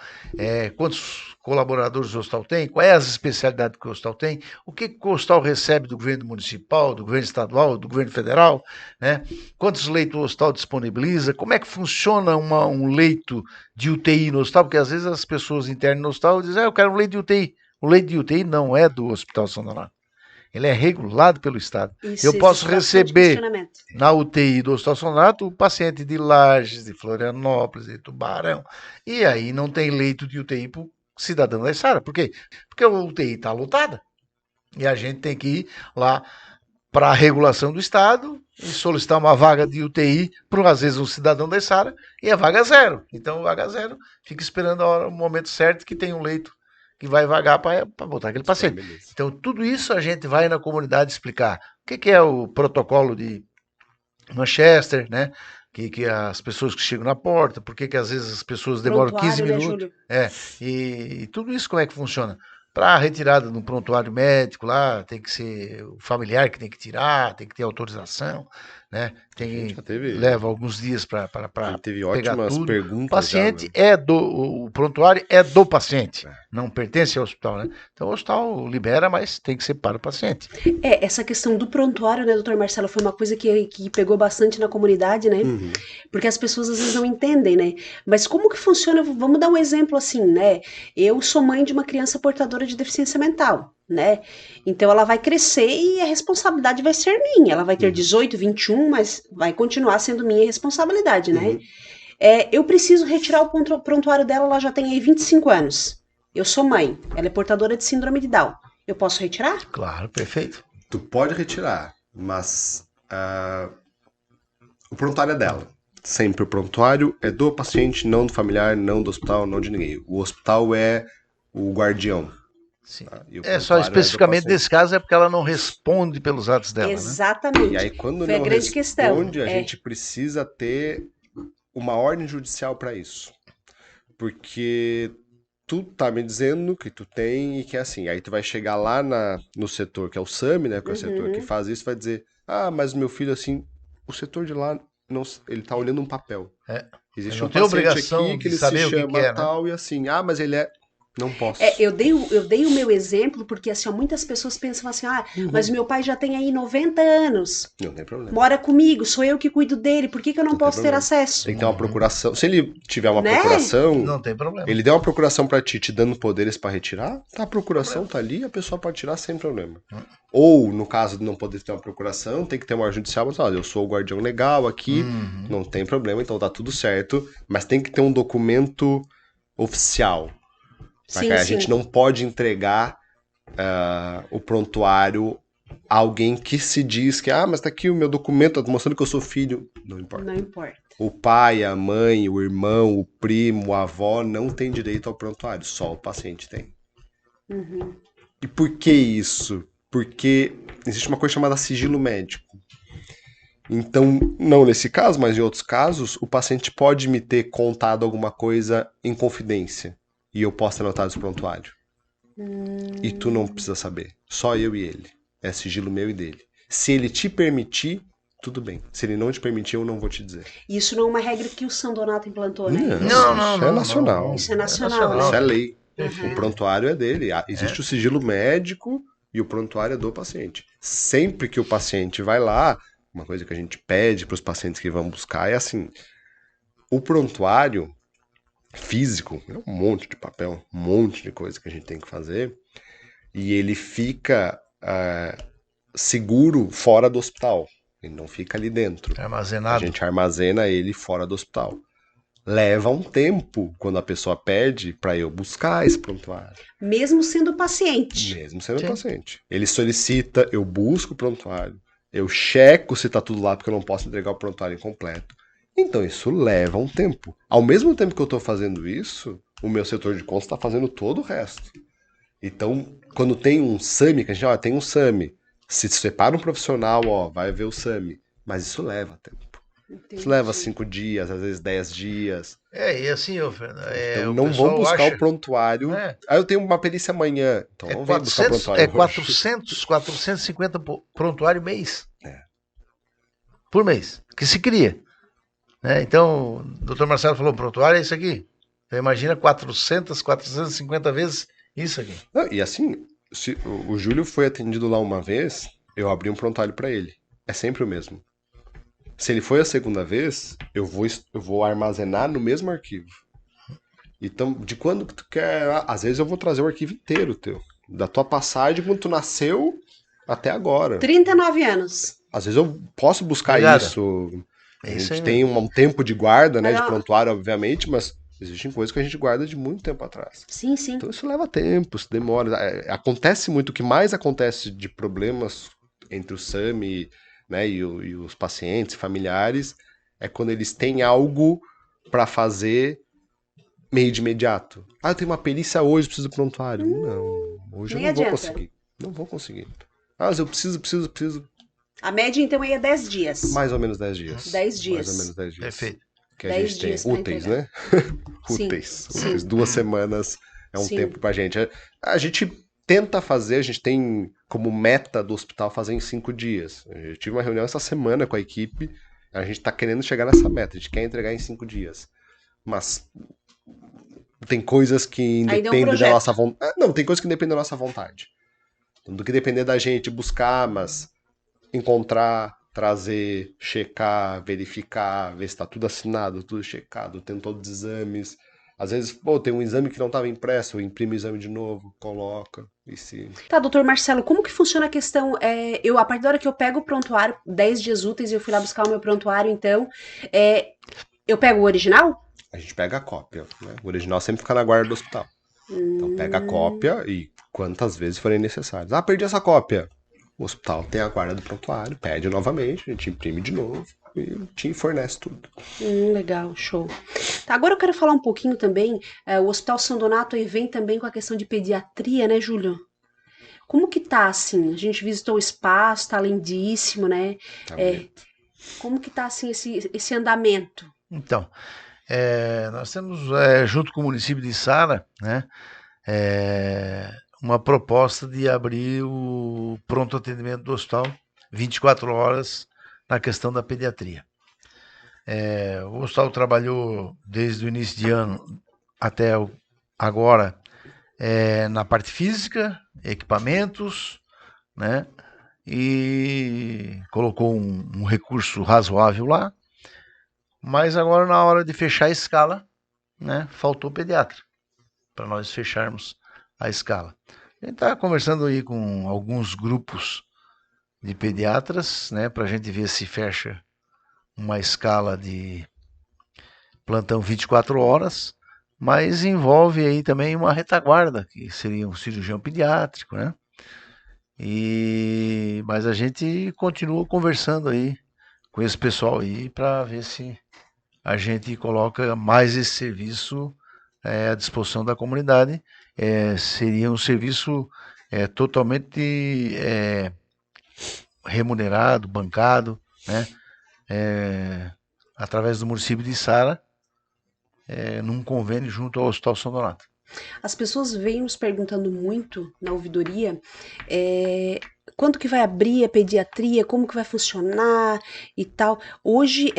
quantos colaboradores o hospital tem, quais as especialidades que o hospital tem, o que o hospital recebe do governo municipal, do governo estadual, do governo federal, né? Quantos leitos o hospital disponibiliza, como é que funciona um leito de UTI no hospital, porque às vezes as pessoas internas no hospital dizem, eu quero um leito de UTI. O leito de UTI não é do Hospital São Donato. Ele é regulado pelo Estado. Isso Eu posso existe bastante receber questionamento. na UTI do Hospital São Donato o paciente de Lages, de Florianópolis, de Tubarão. E aí não tem leito de UTI para o cidadão da Içara. Por quê? Porque a UTI está lotada. E a gente tem que ir lá para a regulação do Estado e solicitar uma vaga de UTI para, às vezes, um cidadão da Içara e é vaga zero. Então, vaga zero, fica esperando o momento certo que tem um leito que vai vagar para botar aquele paciente. Então, tudo isso a gente vai na comunidade explicar. O que é o protocolo de Manchester, né? que as pessoas que chegam na porta, por que às vezes as pessoas demoram 15 Prontuário, né, minutos. Júlio? E tudo isso como é que funciona? Para a retirada no prontuário médico lá, tem que ser o familiar que tem que tirar, tem que ter autorização, né? A gente já teve, Leva alguns dias para a gente teve pegar ótimas tudo. O perguntas já, paciente né? o prontuário é do paciente, É. não pertence ao hospital, né? Então o hospital libera, mas tem que ser para o paciente. Essa questão do prontuário, né, doutor Marcelo, foi uma coisa que pegou bastante na comunidade, né? Uhum. Porque as pessoas às vezes não entendem, né? Mas como que funciona? Vamos dar um exemplo assim, né? Eu sou mãe de uma criança portadora de deficiência mental, né? Então ela vai crescer e a responsabilidade vai ser minha. Ela vai ter 18, 21, mas vai continuar sendo minha responsabilidade, né? Uhum. Eu preciso retirar o prontuário dela, ela já tem aí 25 anos. Eu sou mãe, ela é portadora de síndrome de Down. Eu posso retirar? Claro, perfeito. Tu pode retirar, mas o prontuário é dela. Sempre o prontuário é do paciente, não do familiar, não do hospital, não de ninguém. O hospital é o guardião. Sim. Tá? E o Só prontuário especificamente do paciente. nesse caso é porque ela não responde pelos atos dela, né? Exatamente. E aí, quando Foi a não grande questão. responde, a gente precisa ter uma ordem judicial para isso. Porque tu tá me dizendo que tu tem e que é assim. Aí tu vai chegar lá no setor, que é o SAMI, né? Que é o setor que faz isso, vai dizer: ah, mas meu filho, assim, o setor de lá, não, ele tá olhando um papel. É. Existe Não um tem paciente obrigação aqui que de ele se saber o que chama é, né? tal e assim, ah, mas ele é. Não posso. Eu dei o meu exemplo porque assim, ó, muitas pessoas pensam assim, mas meu pai já tem aí 90 anos, Não tem problema. mora comigo, sou eu que cuido dele, por que eu não Não tem posso ter problema. acesso? Tem que ter uma procuração. Se ele tiver uma Né? procuração, Não tem problema. ele der uma procuração pra ti, te dando poderes pra retirar, tá, a procuração tá ali, a pessoa pode tirar sem problema. Ou, no caso de não poder ter uma procuração, tem que ter uma ordem judicial, mas olha, eu sou o guardião legal aqui, não tem problema, então tá tudo certo, mas tem que ter um documento oficial. Sim, A sim. gente não pode entregar o prontuário a alguém que se diz que, mas tá aqui o meu documento, tá mostrando que eu sou filho. Não importa. Não importa. O pai, a mãe, o irmão, o primo, a avó não tem direito ao prontuário, só o paciente tem. Uhum. E por que isso? Porque existe uma coisa chamada sigilo médico. Então, não nesse caso, mas em outros casos, o paciente pode me ter contado alguma coisa em confidência e eu posso ter anotado esse prontuário. E tu não precisa saber. Só eu e ele. É sigilo meu e dele. Se ele te permitir, tudo bem. Se ele não te permitir, eu não vou te dizer. Isso não é uma regra que o Sandonato implantou, né? Não, Isso é nacional. Isso é nacional, né? Isso é lei. Uhum. O prontuário é dele. Existe o sigilo médico e o prontuário é do paciente. Sempre que o paciente vai lá, uma coisa que a gente pede para os pacientes que vão buscar é assim: o prontuário físico, é um monte de papel, um monte de coisa que a gente tem que fazer, e ele fica seguro fora do hospital. Ele não fica ali dentro. Armazenado. A gente armazena ele fora do hospital. Leva um tempo quando a pessoa pede para eu buscar esse prontuário. Mesmo sendo paciente. Mesmo sendo paciente. Ele solicita, eu busco o prontuário, eu checo se tá tudo lá, porque eu não posso entregar o prontuário incompleto. Então isso leva um tempo. Ao mesmo tempo que eu tô fazendo isso, o meu setor de contas tá fazendo todo o resto. Então, quando tem um SAMI, que a gente tem um SAMI, se separa um profissional, vai ver o SAMI. Mas isso leva tempo. Entendi. Isso leva 5 dias, às vezes 10 dias. E assim, Fernando, então não vou buscar o prontuário. Aí eu tenho uma perícia amanhã. Então não vem buscar o prontuário. 450 prontuário mês. Por mês. Que se cria. Então, o doutor Marcelo falou, prontuário é isso aqui. Então imagina 450 vezes isso aqui. E assim, se o Júlio foi atendido lá uma vez, eu abri um prontuário para ele. É sempre o mesmo. Se ele foi a segunda vez, eu vou armazenar no mesmo arquivo. Então, de quando que tu quer... Às vezes eu vou trazer o arquivo inteiro teu. Da tua passagem, quando tu nasceu, até agora. 39 anos. Às vezes eu posso buscar isso. A gente tem um tempo de guarda, né? De prontuário, obviamente, mas existem coisas que a gente guarda de muito tempo atrás. Sim, sim. Então isso leva tempo, isso demora. Acontece muito, o que mais acontece de problemas entre o SAMI, né, e os pacientes, familiares, é quando eles têm algo para fazer meio de imediato. Eu tenho uma perícia hoje, preciso do prontuário. Não, hoje eu não vou conseguir. Não vou conseguir. Mas eu preciso. A média, então, aí é 10 dias. Mais ou menos 10 dias. 10 dias. Mais ou menos 10 dias. Perfeito. Que a 10 gente tem dias pra úteis, entregar. né? Sim, Úteis. sim. Úteis. 2 semanas é um Sim. tempo pra gente. A gente tenta fazer, a gente tem como meta do hospital fazer em 5 dias. Eu tive uma reunião essa semana com a equipe, a gente tá querendo chegar nessa meta, a gente quer entregar em 5 dias. Mas tem coisas que Ainda é um independem da projeto. nossa vontade. Não, tem coisas que independem da nossa vontade. Então, do que depender da gente buscar, mas encontrar, trazer, checar, verificar, ver se está tudo assinado, tudo checado, tem todos os exames. Às vezes, pô, tem um exame que não estava impresso, eu imprimo o exame de novo, coloca, e se... Tá, doutor Marcelo, como que funciona a questão? A partir da hora que eu pego o prontuário, 10 dias úteis, eu fui lá buscar o meu prontuário, então, eu pego o original? A gente pega a cópia, né? O original sempre fica na guarda do hospital. Então pega a cópia e quantas vezes forem necessárias. Ah, perdi essa cópia. O hospital tem a guarda do prontuário, pede novamente, a gente imprime de novo e te fornece tudo. Legal, show. Tá, agora eu quero falar um pouquinho também, o Hospital São Donato aí vem também com a questão de pediatria, né, Júlio? Como que tá, assim? A gente visitou o espaço, tá lindíssimo, né? Tá É, bonito. como que tá, assim, esse andamento? Então, nós temos, junto com o município de Sara, né, uma proposta de abrir o pronto atendimento do hospital 24 horas na questão da pediatria. O hospital trabalhou desde o início de ano até agora na parte física, equipamentos, né, e colocou um recurso razoável lá, mas agora na hora de fechar a escala, né, faltou pediatra para nós fecharmos a escala. A gente está conversando aí com alguns grupos de pediatras, né, para a gente ver se fecha uma escala de plantão 24 horas, mas envolve aí também uma retaguarda, que seria um cirurgião pediátrico, né? Mas a gente continua conversando aí com esse pessoal aí para ver se a gente coloca mais esse serviço à disposição da comunidade. Seria um serviço totalmente remunerado, bancado, né? Através do município de Sara, num convênio junto ao Hospital São Donato. As pessoas vêm nos perguntando muito na ouvidoria, quando que vai abrir a pediatria, como que vai funcionar e tal. Hoje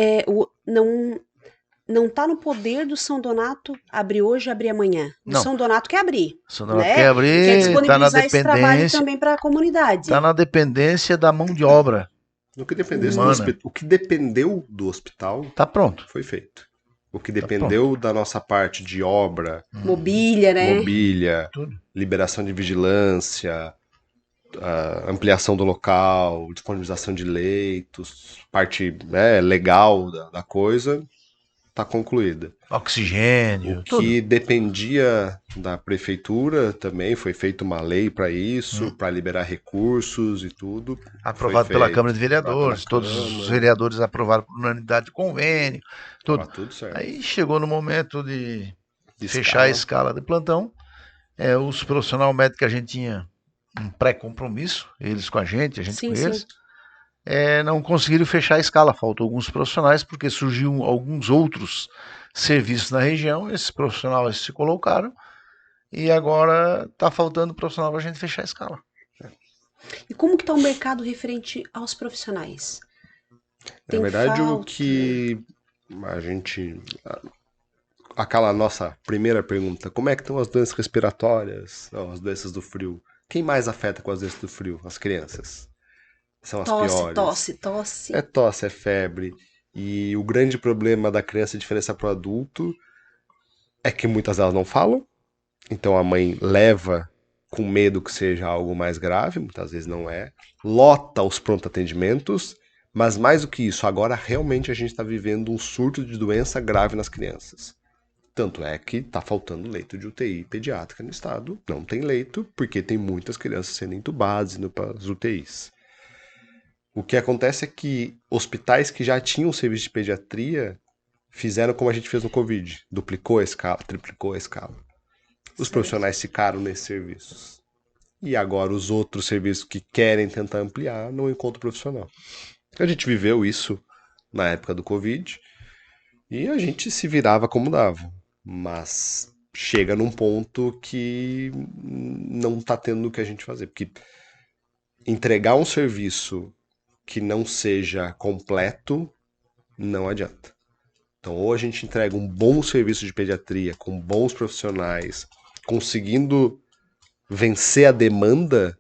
não tá no poder do São Donato abrir hoje, abrir amanhã. O Não. São Donato quer abrir, São Donato né? quer abrir, E quer está na disponibilizar esse trabalho dependência, também para a comunidade. está na dependência da mão de obra. O que dependesse humana. o que dependeu do hospital Está pronto. foi feito. O que dependeu da nossa parte de obra, Mobília, né? mobília, Tudo. liberação de vigilância, a ampliação do local, disponibilização de leitos, parte legal da coisa, está concluída. Oxigênio, O tudo. que dependia da prefeitura também foi feita uma lei para isso, para liberar recursos e tudo. Aprovado Foi pela feito, Câmara de Vereadores, aprovado pela todos os Câmara. vereadores aprovaram por unanimidade de convênio, tudo. Tava tudo certo. Aí chegou no momento de De fechar a escala. escala de plantão. Os profissionais médicos que a gente tinha um pré-compromisso, eles com a gente Sim, com sim. eles, não conseguiram fechar a escala. Faltou alguns profissionais porque surgiu alguns outros serviços na região. Esses profissionais se colocaram e agora está faltando profissional para a gente fechar a escala. E como que tá o mercado referente aos profissionais? Na verdade, o que a gente... Aquela nossa primeira pergunta, como é que estão as doenças respiratórias, as doenças do frio? Quem mais afeta com as doenças do frio? As crianças. São as piores. Tosse. É tosse, é febre. E o grande problema da criança, diferença para o adulto, é que muitas delas não falam. Então a mãe leva com medo que seja algo mais grave, muitas vezes não é. Lota os pronto-atendimentos, mas mais do que isso, agora realmente a gente está vivendo um surto de doença grave nas crianças. Tanto é que está faltando leito de UTI pediátrica no estado. Não tem leito, porque tem muitas crianças sendo entubadas indo para as UTIs. O que acontece é que hospitais que já tinham serviço de pediatria fizeram como a gente fez no Covid. Duplicou a escala, triplicou a escala. Os profissionais ficaram nesses serviços. e agora os outros serviços que querem tentar ampliar não encontram profissional. A gente viveu isso na época do Covid e a gente se virava como dava, mas chega num ponto que não está tendo o que a gente fazer, porque entregar um serviço que não seja completo não adianta. Então, ou a gente entrega um bom serviço de pediatria com bons profissionais, conseguindo vencer a demanda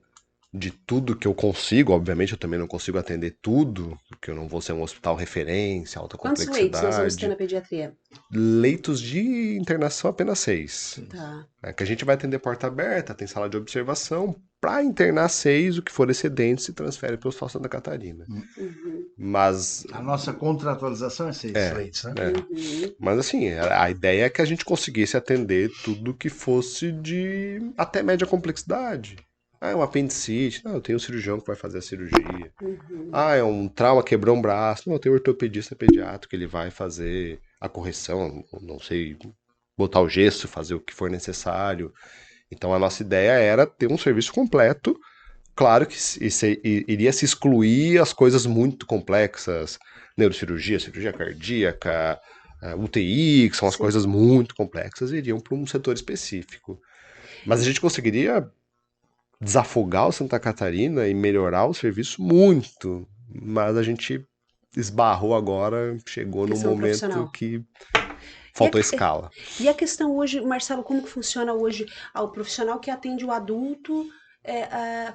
de tudo que eu consigo. Obviamente, eu também não consigo atender tudo, porque eu não vou ser um hospital referência, alta Quantos leitos nós vamos ter complexidade. na pediatria? Leitos de internação apenas 6. Tá. É que a gente vai atender porta aberta, tem sala de observação. Para internar 6, o que for excedente se transfere para o Hospital Santa Catarina. Uhum. Mas, A nossa contratualização é 6 leitos, né? Uhum. mas assim, a ideia é que a gente conseguisse atender tudo que fosse de até média complexidade. Ah, é um apendicite. Não, eu tenho um cirurgião que vai fazer a cirurgia. Uhum. Ah, é um trauma, quebrou um braço. Não, eu tenho um ortopedista pediátrico que ele vai fazer a correção, não sei, botar o gesso, fazer o que for necessário. Então a nossa ideia era ter um serviço completo. Claro que iria se excluir as coisas muito complexas, neurocirurgia, cirurgia cardíaca, UTI, que são as Sim. coisas muito complexas, iriam para um setor específico. Mas a gente conseguiria desafogar o Santa Catarina e melhorar o serviço muito, mas a gente esbarrou agora, chegou num Questão do momento profissional. que faltou E a- escala. E a questão hoje, Marcelo, como que funciona hoje? O profissional que atende o adulto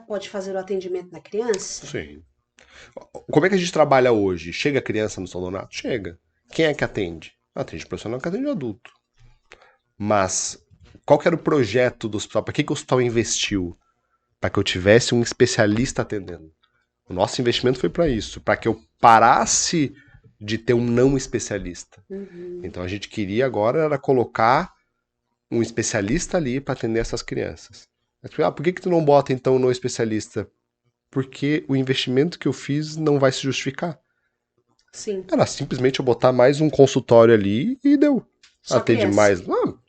pode fazer o atendimento na criança? Sim. Como é que a gente trabalha hoje? Chega a criança no São Donato? Chega. Quem é que atende? Atende o profissional que atende o adulto. Mas qual que era o projeto do hospital? Para que o hospital investiu? Para que eu tivesse um especialista atendendo. O nosso investimento foi para isso, para que eu parasse de ter um não especialista. Uhum. Então a gente queria agora era colocar um especialista ali para atender essas crianças. Mas, por que tu não bota então um não especialista? Porque o investimento que eu fiz não vai se justificar. Sim. Era simplesmente eu botar mais um consultório ali e deu. Só Atende criança. mais.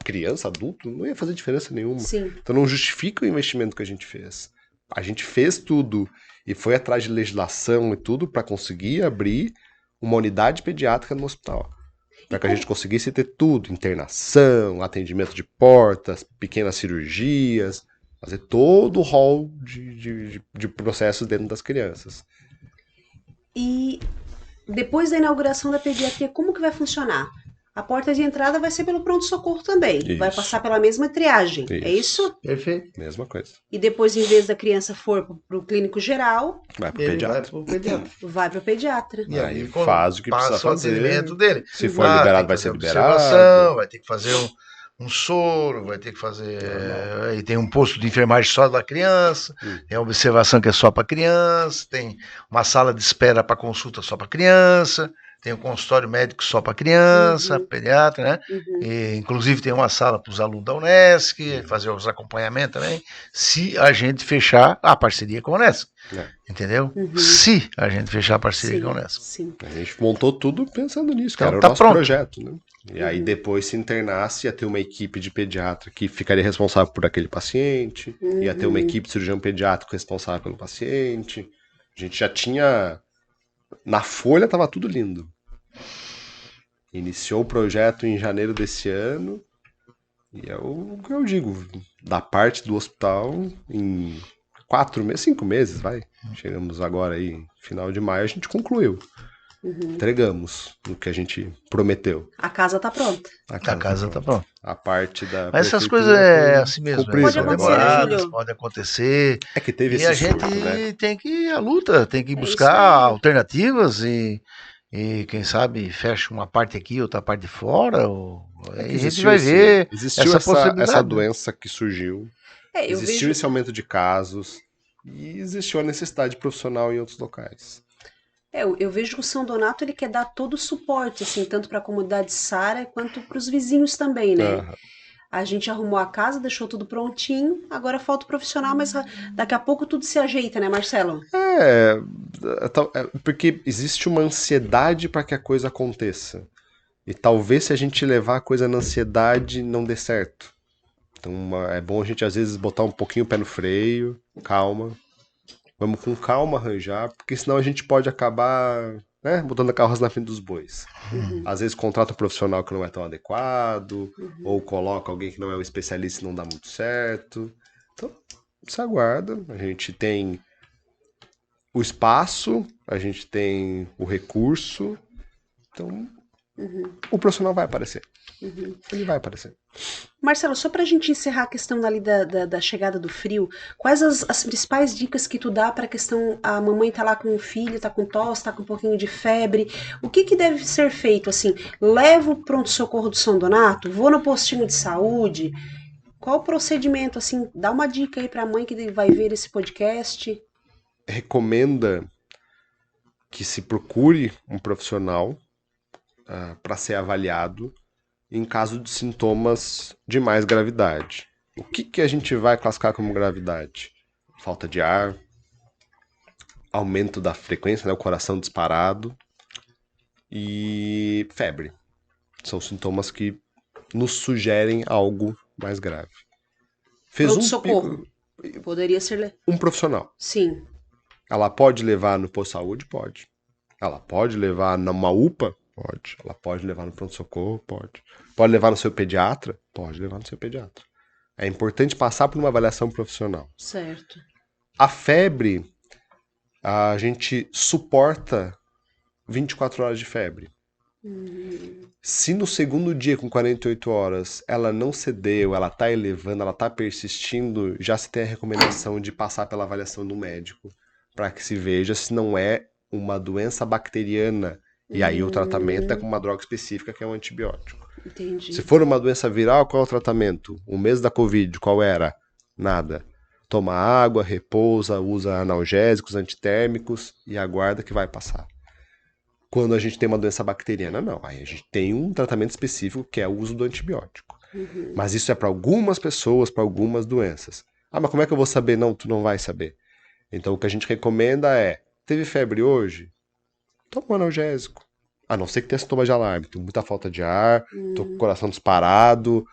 Criança, adulto, não ia fazer diferença nenhuma. Sim. Então não justifica o investimento que a gente fez. A gente fez tudo e foi atrás de legislação e tudo para conseguir abrir uma unidade pediátrica no hospital. Para que a gente conseguisse ter tudo: internação, atendimento de portas, pequenas cirurgias, fazer todo o rol de processos dentro das crianças. E depois da inauguração da pediatria, como que vai funcionar? A porta de entrada vai ser pelo pronto-socorro também. Vai Isso. passar pela mesma triagem. É isso? Perfeito. Mesma coisa. E depois, em vez da criança for para o clínico geral, Vai pro Ele vai pediatra. pro pediatra. vai para o pediatra. E Aí quando faz o que precisa passa o fazer. atendimento dele. Se for tem liberado, que vai fazer ser liberado. observação, vai ter que fazer um soro, vai ter que fazer. E tem um posto de enfermagem só da criança, tem a observação que é só para criança, tem uma sala de espera para consulta só para criança, tem um consultório médico só para criança, pediatra, né? Uhum. E, inclusive tem uma sala para os alunos da Unesc, fazer os acompanhamentos também, se a gente fechar a parceria com a Unesc. Entendeu? Se a gente fechar a parceria Sim, com a Unesc. sim. A gente montou tudo pensando nisso, Então, cara. Era tá o nosso pronto. projeto, né? E aí depois se internasse, ia ter uma equipe de pediatra que ficaria responsável por aquele paciente, ia ter uma equipe de cirurgião pediátrico responsável pelo paciente. A gente já tinha... Na folha tava tudo lindo. Iniciou o projeto em janeiro desse ano, e é o que eu digo, da parte do hospital, em 5 meses, vai. Chegamos agora aí, final de maio, a gente concluiu. Entregamos o que a gente prometeu. A casa tá pronta. A casa tá pronta. A parte da Mas essas prefeitura coisas é foi assim mesmo. cumprida. Pode São acontecer, né, demoradas, Júlio? pode acontecer. É que teve E a esse gente surto, né? tem que ir à luta, tem que isso buscar aí. alternativas e quem sabe fecha uma parte aqui, outra parte de fora. É que Aí a gente vai ver existiu essa essa possibilidade. doença que surgiu, Eu existiu vejo. esse aumento de casos e existiu a necessidade profissional em outros locais. Eu vejo que o São Donato ele quer dar todo o suporte, assim, tanto para a comunidade Sara quanto para os vizinhos também, né? Aham. A gente arrumou a casa, deixou tudo prontinho, agora falta o profissional, mas daqui a pouco tudo se ajeita, né, Marcelo? Porque existe uma ansiedade para que a coisa aconteça. E talvez se a gente levar a coisa na ansiedade não dê certo. Então é bom a gente às vezes botar um pouquinho o pé no freio, calma. Vamos com calma arranjar, porque senão a gente pode acabar, né, botando a carroça na frente dos bois. Às vezes contrata um profissional que não é tão adequado, ou coloca alguém que não é um especialista e não dá muito certo. Então, se aguarda. A gente tem o espaço, a gente tem o recurso. Então, o profissional vai aparecer. Ele vai aparecer. Marcelo, só para a gente encerrar a questão ali da chegada do frio, quais as principais dicas que tu dá para a questão, a mamãe tá lá com o filho, tá com tosse, tá com um pouquinho de febre, o que deve ser feito, assim, levo o pronto-socorro do São Donato, vou no postinho de saúde, qual o procedimento, assim, dá uma dica aí para a mãe que vai ver esse podcast. Recomenda que se procure um profissional para ser avaliado em caso de sintomas de mais gravidade. O que a gente vai classificar como gravidade? Falta de ar, aumento da frequência, né, o coração disparado e febre. São sintomas que nos sugerem algo mais grave. Fez Pronto-socorro. Poderia ser... Um profissional. Sim. Ela pode levar no posto de saúde? Pode. Ela pode levar numa UPA? Pode. Ela pode levar no pronto-socorro? Pode. Pode levar no seu pediatra? Pode levar no seu pediatra. É importante passar por uma avaliação profissional. Certo. A febre, a gente suporta 24 horas de febre. Se no segundo dia, com 48 horas, ela não cedeu, ela está elevando, ela está persistindo, já se tem a recomendação de passar pela avaliação do médico para que se veja se não é uma doença bacteriana. E aí o tratamento é com uma droga específica, que é um antibiótico. Entendi. Se for uma doença viral, qual é o tratamento? O mês da Covid, qual era? Nada. Toma água, repousa, usa analgésicos, antitérmicos e aguarda que vai passar. Quando a gente tem uma doença bacteriana, não. Aí a gente tem um tratamento específico que é o uso do antibiótico. Mas isso é para algumas pessoas, para algumas doenças. Ah, mas como é que eu vou saber? Não, tu não vai saber. Então o que a gente recomenda é, teve febre hoje? Toma um analgésico. A não ser que tenha sintoma de alarme. Tem muita falta de ar, tô com o coração disparado,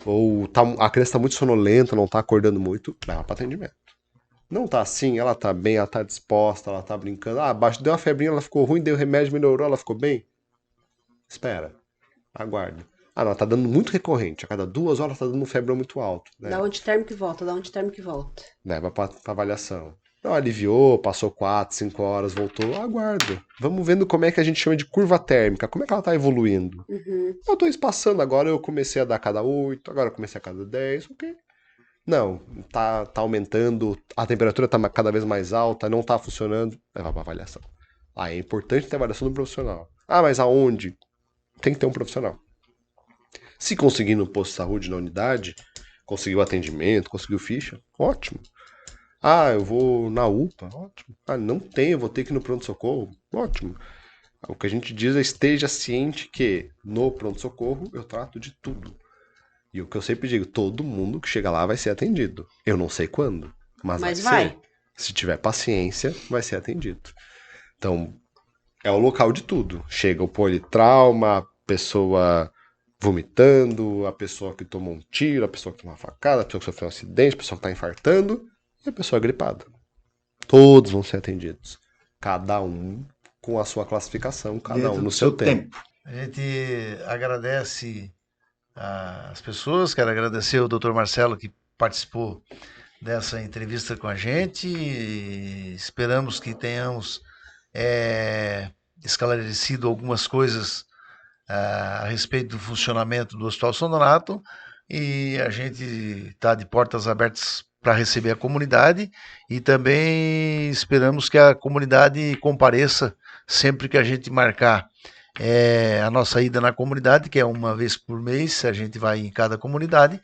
ou a criança está muito sonolenta, não está acordando muito, leva para atendimento. Não tá assim, ela tá bem, ela tá disposta, ela tá brincando. Ah, deu uma febrinha, ela ficou ruim, deu remédio, melhorou, ela ficou bem. Espera, aguarda. Ah, não, ela tá dando muito recorrente. A cada 2 horas tá dando um febrão muito alto. Né? Dá um antitérmico e volta, dá um antitérmico e volta. Leva pra avaliação. Não, aliviou, passou 4, 5 horas, voltou, aguarda. Vamos vendo como é que a gente chama de curva térmica, como é que ela tá evoluindo. Eu tô espaçando agora, eu comecei a dar a cada 8, agora eu comecei a cada 10, ok. Não, tá aumentando, a temperatura tá cada vez mais alta, não tá funcionando, leva pra avaliação. É importante ter a avaliação do profissional. Ah, mas aonde? Tem que ter um profissional. Se conseguir no posto de saúde, na unidade, conseguiu atendimento, conseguiu ficha, ótimo. Ah, eu vou na UPA, ótimo. Ah, não tem, eu vou ter que ir no pronto-socorro, ótimo. O que a gente diz é esteja ciente que no pronto-socorro eu trato de tudo. E o que eu sempre digo, todo mundo que chega lá vai ser atendido. Eu não sei quando, mas vai ser. Se tiver paciência, vai ser atendido. Então, é o local de tudo. Chega o politrauma, a pessoa vomitando, a pessoa que tomou um tiro, a pessoa que tomou uma facada, a pessoa que sofreu um acidente, a pessoa que está infartando e a pessoa gripada. Todos vão ser atendidos. Cada um com a sua classificação, cada um no seu tempo. A gente agradece as pessoas, quero agradecer o Dr. Marcelo que participou dessa entrevista com a gente. Esperamos que tenhamos esclarecido algumas coisas a respeito do funcionamento do Hospital São Donato, e a gente está de portas abertas para receber a comunidade, e também esperamos que a comunidade compareça sempre que a gente marcar a nossa ida na comunidade, que é uma vez por mês, a gente vai em cada comunidade.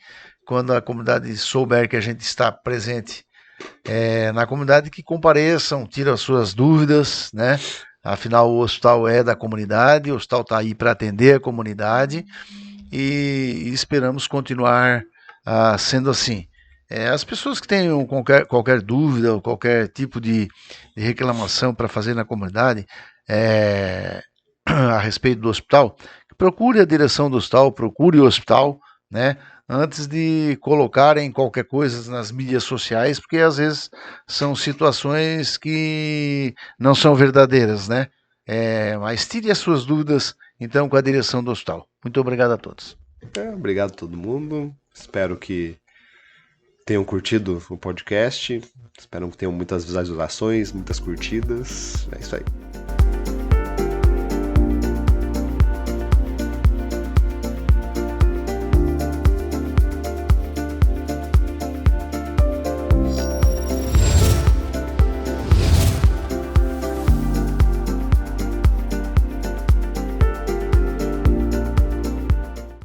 Quando a comunidade souber que a gente está presente na comunidade, que compareçam, tiram as suas dúvidas, né? Afinal, o hospital é da comunidade, o hospital está aí para atender a comunidade, e esperamos continuar sendo assim. As pessoas que tenham qualquer dúvida ou qualquer tipo de reclamação para fazer na comunidade a respeito do hospital, procure a direção do hospital, procure o hospital, né? antes de colocarem qualquer coisa nas mídias sociais, porque às vezes são situações que não são verdadeiras, né? Mas tire as suas dúvidas, então, com a direção do hospital. Muito obrigado a todos. Obrigado a todo mundo. Espero que tenham curtido o podcast. Espero que tenham muitas visualizações, muitas curtidas. É isso aí.